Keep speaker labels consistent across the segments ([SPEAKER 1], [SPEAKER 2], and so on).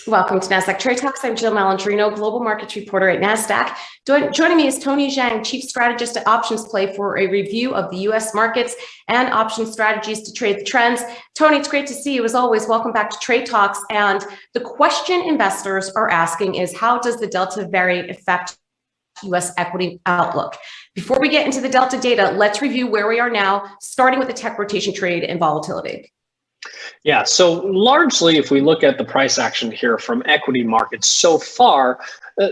[SPEAKER 1] Welcome to Nasdaq Trade Talks. I'm Jill Malandrino, Global Markets Reporter at Nasdaq. Joining me is Tony Zhang, Chief Strategist at OptionsPlay, for a review of the U.S. markets and option strategies to trade the trends. Tony, it's great to see you as always. Welcome back to Trade Talks. And the question investors are asking is, how does the Delta variant affect U.S. equity outlook? Before we get into the Delta data, let's review where we are now, starting with the tech rotation trade and volatility.
[SPEAKER 2] Yeah, so largely, if we look at the price action here from equity markets so far,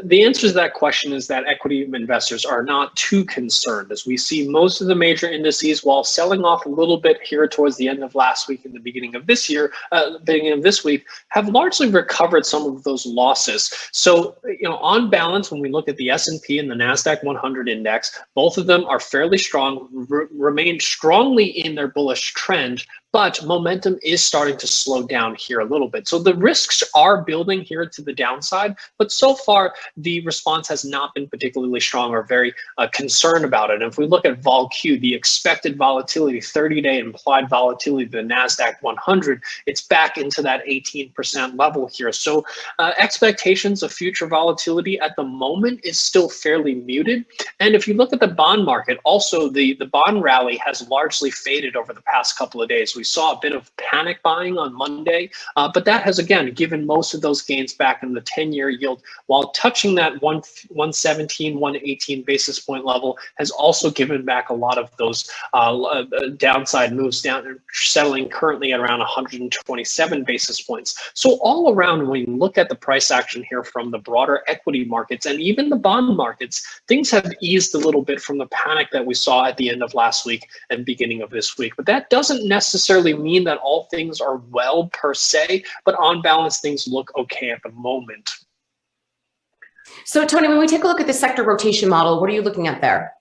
[SPEAKER 2] the answer to that question is that equity investors are not too concerned, as we see most of the major indices, while selling off a little bit here towards the end of last week and the beginning of this year, beginning of this week, have largely recovered some of those losses. So, on balance, when we look at the S&P and the Nasdaq 100 index, both of them are fairly strong, remain strongly in their bullish trend, but momentum is starting to slow down here a little bit. So the risks are building here to the downside, but so far the response has not been particularly strong or very concerned about it. And if we look at VOLQ, the expected volatility, 30-day implied volatility of the Nasdaq 100, it's back into that 18% level here. So expectations of future volatility at the moment is still fairly muted. And if you look at the bond market, also the bond rally has largely faded over the past couple of days. We saw a bit of panic buying on Monday, but that has again given most of those gains back in the 10-year yield, while touching that 117, 118 basis point level has also given back a lot of those downside moves down, settling currently at around 127 basis points. So all around, when you look at the price action here from the broader equity markets and even the bond markets, things have eased a little bit from the panic that we saw at the end of last week and beginning of this week. But that doesn't necessarily mean that all things are well per se, but on balance, things look okay at the moment.
[SPEAKER 1] So Tony, when we take a look at the sector rotation model, what are you looking at there?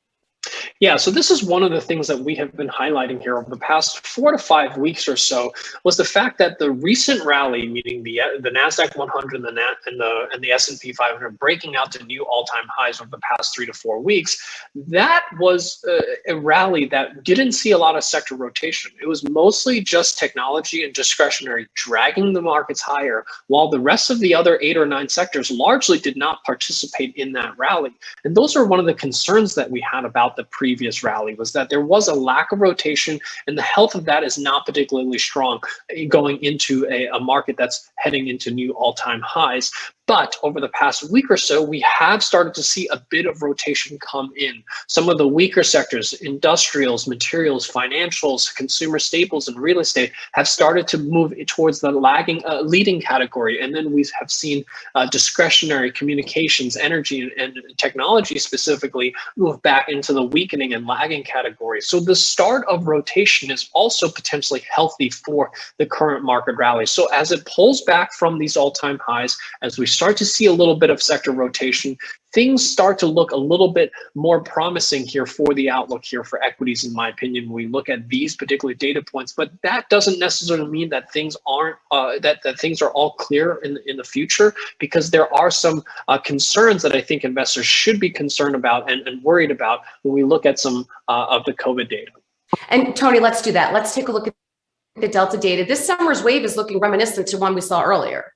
[SPEAKER 2] Yeah, so this is one of the things that we have been highlighting here over the past 4 to 5 weeks or so, was the fact that the recent rally, meaning the Nasdaq 100 and the S&P 500 breaking out to new all-time highs over the past 3 to 4 weeks, that was a rally that didn't see a lot of sector rotation. It was mostly just technology and discretionary dragging the markets higher, while the rest of the other 8 or 9 sectors largely did not participate in that rally. And those are one of the concerns that we had about the previous rally, was that there was a lack of rotation, and the health of that is not particularly strong going into a market that's heading into new all-time highs. But over the past week or so, we have started to see a bit of rotation come in. Some of the weaker sectors, industrials, materials, financials, consumer staples, and real estate, have started to move towards the leading category. And then we have seen discretionary, communications, energy, and technology specifically move back into the weakening and lagging category. So the start of rotation is also potentially healthy for the current market rally. So as it pulls back from these all-time highs, as we start to see a little bit of sector rotation, things start to look a little bit more promising here for the outlook here for equities, in my opinion, when we look at these particular data points. But that doesn't necessarily mean that things aren't that things are all clear in the future, because there are some concerns that I think investors should be concerned about and worried about when we look at some of the COVID data.
[SPEAKER 1] And Tony, let's do that. Let's take a look at the Delta data. This summer's wave is looking reminiscent to one we saw earlier.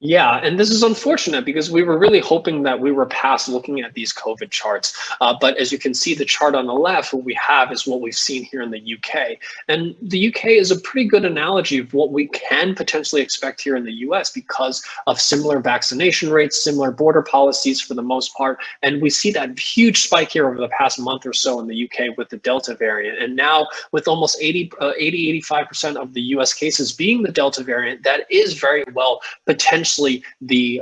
[SPEAKER 2] Yeah, and this is unfortunate because we were really hoping that we were past looking at these COVID charts. But as you can see, the chart on the left, what we have is what we've seen here in the UK. And the UK is a pretty good analogy of what we can potentially expect here in the US, because of similar vaccination rates, similar border policies for the most part. And we see that huge spike here over the past month or so in the UK with the Delta variant. And now with almost 85% of the US cases being the Delta variant, that is very well potentially the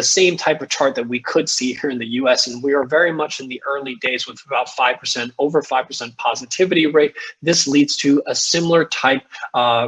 [SPEAKER 2] same type of chart that we could see here in the US. And we are very much in the early days with about 5%, over 5% positivity rate. This leads to a similar type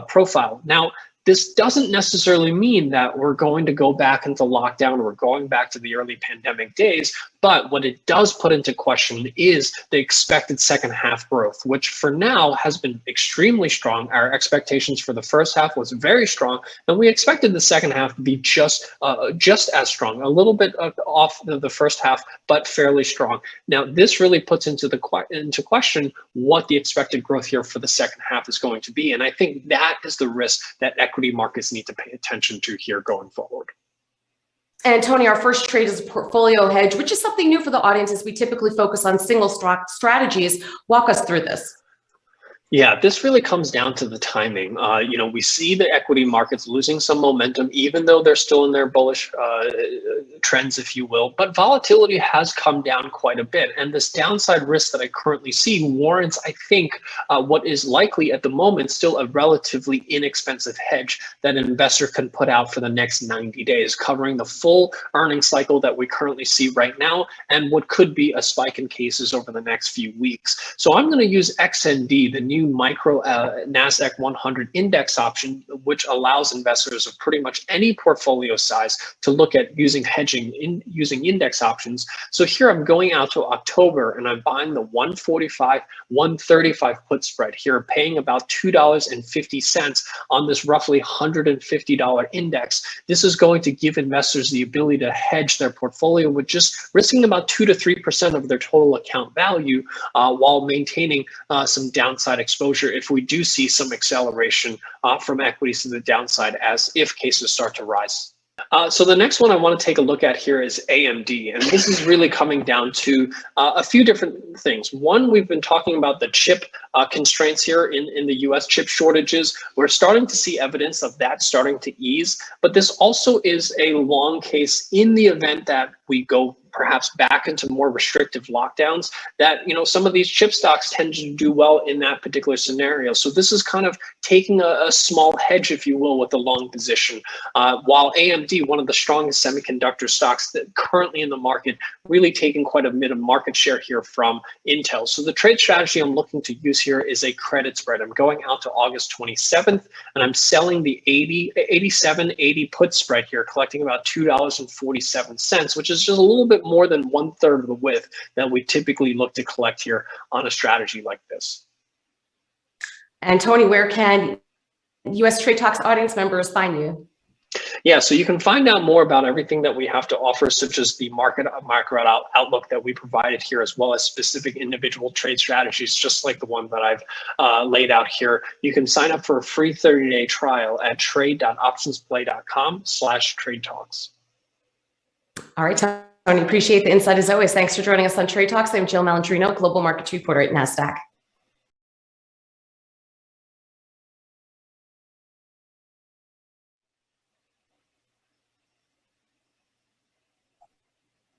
[SPEAKER 2] profile. Now, this doesn't necessarily mean that we're going to go back into lockdown or we're going back to the early pandemic days, but what it does put into question is the expected second half growth, which for now has been extremely strong. Our expectations for the first half was very strong, and we expected the second half to be just as strong, a little bit off the first half, but fairly strong. Now, this really puts into question what the expected growth here for the second half is going to be, and I think that is the risk that equity markets need to pay attention to here going forward.
[SPEAKER 1] And Tony, our first trade is a portfolio hedge, which is something new for the audience as we typically focus on single stock strategies. Walk us through this.
[SPEAKER 2] Yeah, this really comes down to the timing. We see the equity markets losing some momentum, even though they're still in their bullish trends, if you will. But volatility has come down quite a bit. And this downside risk that I currently see warrants, I think, what is likely at the moment still a relatively inexpensive hedge that an investor can put out for the next 90 days, covering the full earnings cycle that we currently see right now and what could be a spike in cases over the next few weeks. So I'm going to use XND, the new micro Nasdaq 100 index option, which allows investors of pretty much any portfolio size to look at using hedging using index options. So here I'm going out to October and I'm buying the 145, 135 put spread here, paying about $2.50 on this roughly $150 index. This is going to give investors the ability to hedge their portfolio with just risking about 2 to 3% of their total account value while maintaining some downside exposure if we do see some acceleration from equities to the downside as if cases start to rise. So the next one I want to take a look at here is AMD, and this is really coming down to a few different things. One, we've been talking about the chip constraints here in the US, chip shortages. We're starting to see evidence of that starting to ease, but this also is a long case in the event that we go perhaps back into more restrictive lockdowns, that some of these chip stocks tend to do well in that particular scenario. So this is kind of taking a small hedge, if you will, with a long position, while AMD, one of the strongest semiconductor stocks that currently in the market, really taking quite a bit of market share here from Intel. So the trade strategy I'm looking to use here is a credit spread. I'm going out to August 27th and I'm selling the 87.80 put spread here, collecting about $2.47, which is just a little bit more than 1/3 of the width that we typically look to collect here on a strategy like this.
[SPEAKER 1] And Tony, where can US Trade Talks audience members find you?
[SPEAKER 2] Yeah, so you can find out more about everything that we have to offer, such as the market macro outlook that we provided here, as well as specific individual trade strategies, just like the one that I've laid out here. You can sign up for a free 30-day trial at trade.optionsplay.com/trade talks.
[SPEAKER 1] All right, Tony, appreciate the insight as always. Thanks for joining us on Trade Talks. I'm Jill Malandrino, Global Markets Reporter at Nasdaq.